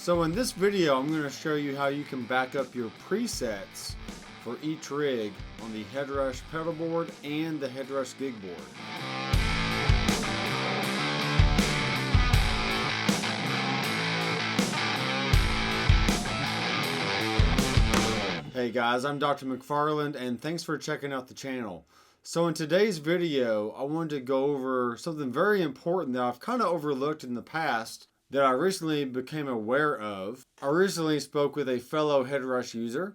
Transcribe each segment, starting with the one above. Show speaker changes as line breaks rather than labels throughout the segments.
So in this video, I'm going to show you how you can back up your presets for each rig on the Headrush Pedalboard and the Headrush Gig Board. Hey guys, I'm Dr. McFarland and thanks for checking out the channel. So in today's video, I wanted to go over something very important that I've kind of overlooked in the past that I recently became aware of. I recently spoke with a fellow Headrush user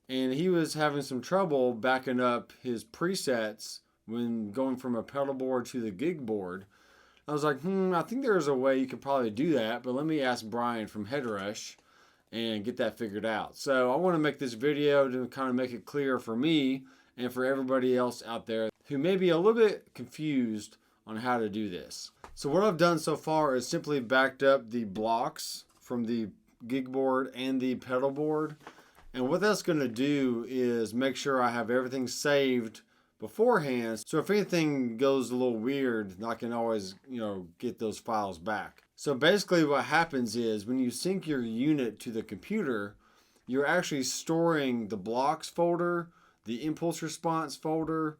and he was having some trouble backing up his presets when going from a pedal board to the gig board. I was like, I think there's a way you could probably do that, but let me ask Brian from Headrush and get that figured out. So I want to make this video to kind of make it clear for me and for everybody else out there who may be a little bit confused on how to do this. So what I've done so far is simply backed up the blocks from the gig board and the pedal board. And what that's going to do is make sure I have everything saved beforehand. So if anything goes a little weird, I can always, get those files back. So basically what happens is when you sync your unit to the computer, you're actually storing the blocks folder, the impulse response folder,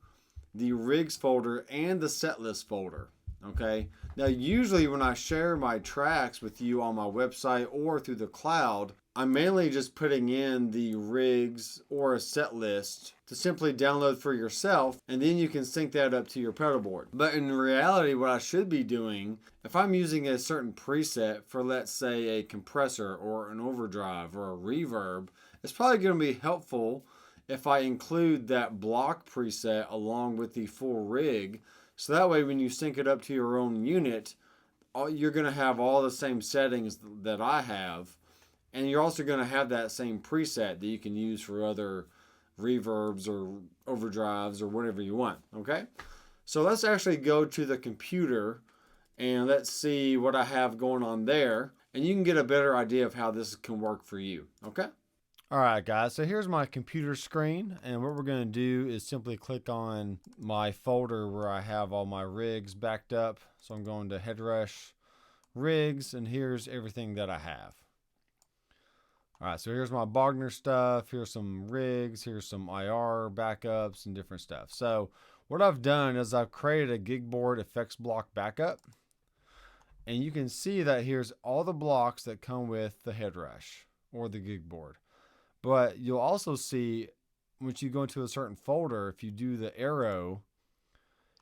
the rigs folder, and the setlist folder. Okay. Now, usually when I share my tracks with you on my website or through the cloud, I'm mainly just putting in the rigs or a set list to simply download for yourself, and then you can sync that up to your pedal board. But in reality, what I should be doing, if I'm using a certain preset for, let's say, a compressor or an overdrive or a reverb, it's probably going to be helpful if I include that block preset along with the full rig. So that way, when you sync it up to your own unit, you're going to have all the same settings that I have. And you're also going to have that same preset that you can use for other reverbs or overdrives or whatever you want. Okay? So let's actually go to the computer and let's see what I have going on there. And you can get a better idea of how this can work for you. Okay? Alright guys, so here's my computer screen, and what we're going to do is simply click on my folder where I have all my rigs backed up. So I'm going to Headrush Rigs, and here's everything that I have. Alright, so here's my Bogner stuff, here's some rigs, here's some IR backups and different stuff. So what I've done is I've created a gig board effects block backup, and you can see that here's all the blocks that come with the Headrush or the gig board. But you'll also see, once you go into a certain folder, if you do the arrow,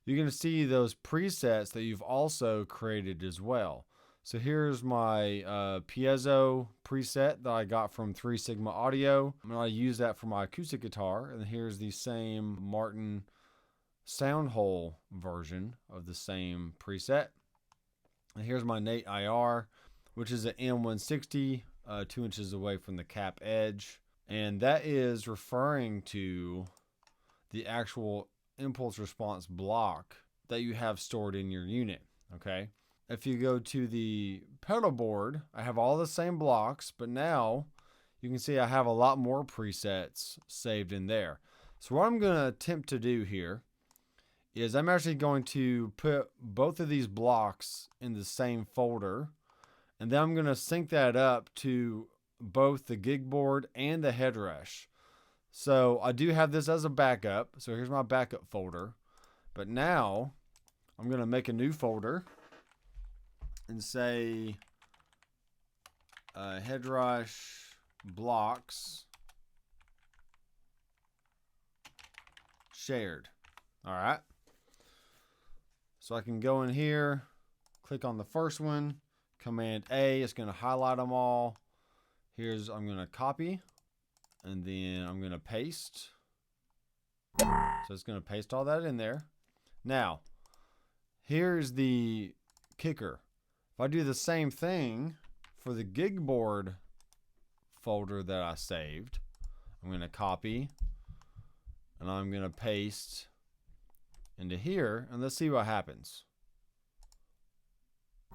you're going to see those presets that you've also created as well. So here's my piezo preset that I got from 3 Sigma Audio. I'm going to use that for my acoustic guitar. And here's the same Martin sound hole version of the same preset. And here's my Nate IR, which is an M160, 2 inches away from the cap edge. And that is referring to the actual impulse response block that you have stored in your unit. Okay. If you go to the pedal board, I have all the same blocks, but now you can see I have a lot more presets saved in there. So what I'm going to attempt to do here is I'm actually going to put both of these blocks in the same folder, and then I'm going to sync that up to both the gig board and the Headrush. So I do have this as a backup. So here's my backup folder. But now I'm going to make a new folder and say Headrush blocks shared. All right. So I can go in here, click on the first one, Command A. It's going to highlight them all. I'm going to copy, and then I'm going to paste. So it's going to paste all that in there. Now, here's the kicker. If I do the same thing for the gig board folder that I saved, I'm going to copy, and I'm going to paste into here, and let's see what happens.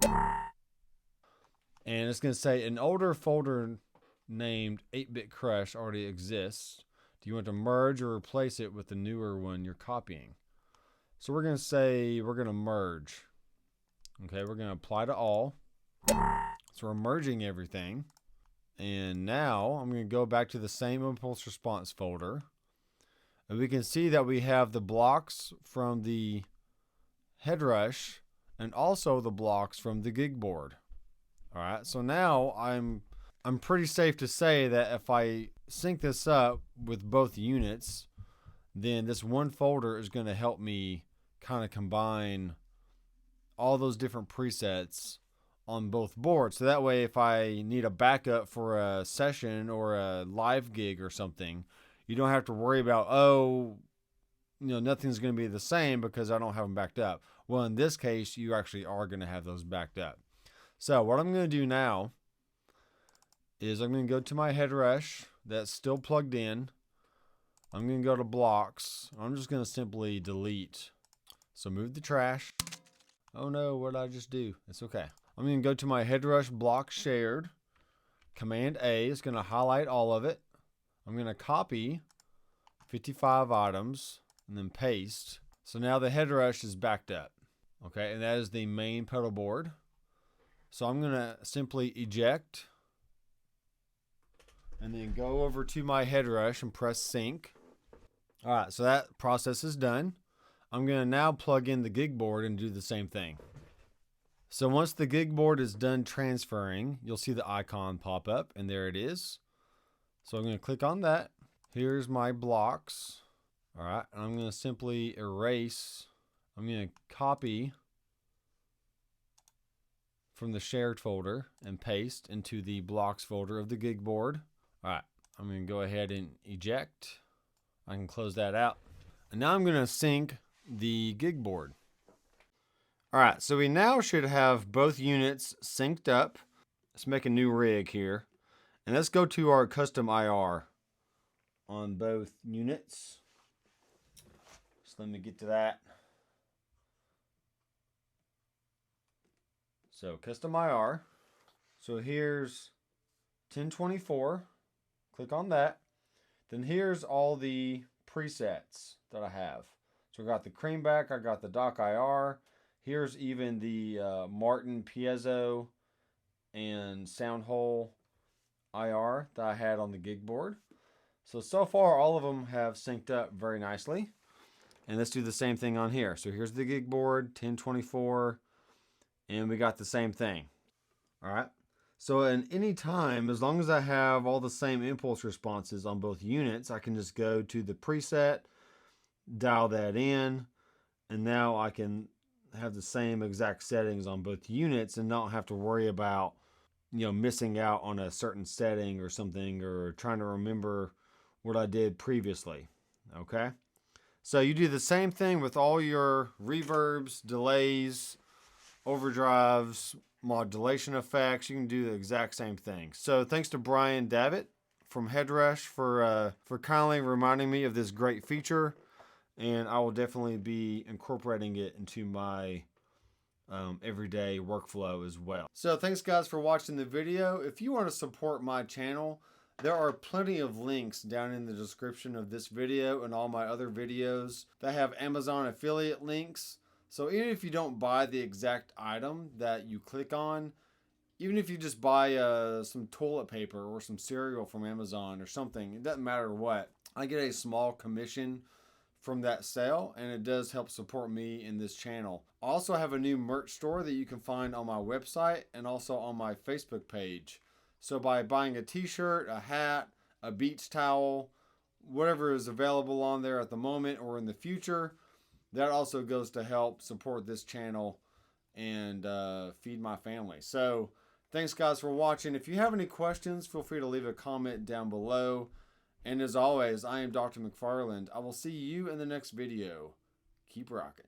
And it's going to say an older folder named 8-Bit Crush already exists. Do you want to merge or replace it with the newer one you're copying? So we're going to say we're going to merge. Okay, we're going to apply to all. So we're merging everything. And now I'm going to go back to the same impulse response folder. And we can see that we have the blocks from the Headrush and also the blocks from the gig board. All right, so now I'm pretty safe to say that if I sync this up with both units, then this one folder is going to help me kind of combine all those different presets on both boards. So that way, if I need a backup for a session or a live gig or something, you don't have to worry about, oh, nothing's going to be the same because I don't have them backed up. Well, in this case, you actually are going to have those backed up. So what I'm going to do now is I'm going to go to my Headrush that's still plugged in. I'm going to go to blocks. I'm just going to simply delete. So move the trash. Oh no, what did I just do? It's okay. I'm going to go to my Headrush block shared. Command A is going to highlight all of it. I'm going to copy 55 items and then paste. So now the Headrush is backed up. Okay, and that is the main pedal board. So I'm going to simply eject and then go over to my Headrush and press sync. All right, so that process is done. I'm going to now plug in the gig board and do the same thing. So once the gig board is done transferring, you'll see the icon pop up, and there it is. So I'm going to click on that. Here's my blocks. All right, and I'm going to simply erase. I'm going to copy from the shared folder and paste into the blocks folder of the gig board. All right, I'm going to go ahead and eject. I can close that out. And now I'm going to sync the gig board. All right, so we now should have both units synced up. Let's make a new rig here. And let's go to our custom IR on both units. So let me get to that. So custom IR. So here's 1024. Click on that. Then here's all the presets that I have. So I got the creamback, I got the dock IR. Here's even the Martin piezo and sound hole IR that I had on the gig board. So far all of them have synced up very nicely. And let's do the same thing on here. So here's the gig board, 1024, and we got the same thing. All right. So at any time, as long as I have all the same impulse responses on both units, I can just go to the preset, dial that in, and now I can have the same exact settings on both units and not have to worry about, missing out on a certain setting or something, or trying to remember what I did previously. Okay. So you do the same thing with all your reverbs, delays, overdrives, modulation effects. You can do the exact same thing. So thanks to Brian Davitt from Headrush for kindly reminding me of this great feature, and I will definitely be incorporating it into my everyday workflow as well. So thanks guys for watching the video. If you want to support my channel, there are plenty of links down in the description of this video and all my other videos that have Amazon affiliate links. So even if you don't buy the exact item that you click on, even if you just buy some toilet paper or some cereal from Amazon or something, it doesn't matter what, I get a small commission from that sale, and it does help support me in this channel. I also have a new merch store that you can find on my website and also on my Facebook page. So by buying a t-shirt, a hat, a beach towel, whatever is available on there at the moment or in the future, that also goes to help support this channel and feed my family. So thanks guys for watching. If you have any questions, feel free to leave a comment down below. And as always, I am Dr. McFarland. I will see you in the next video. Keep rocking.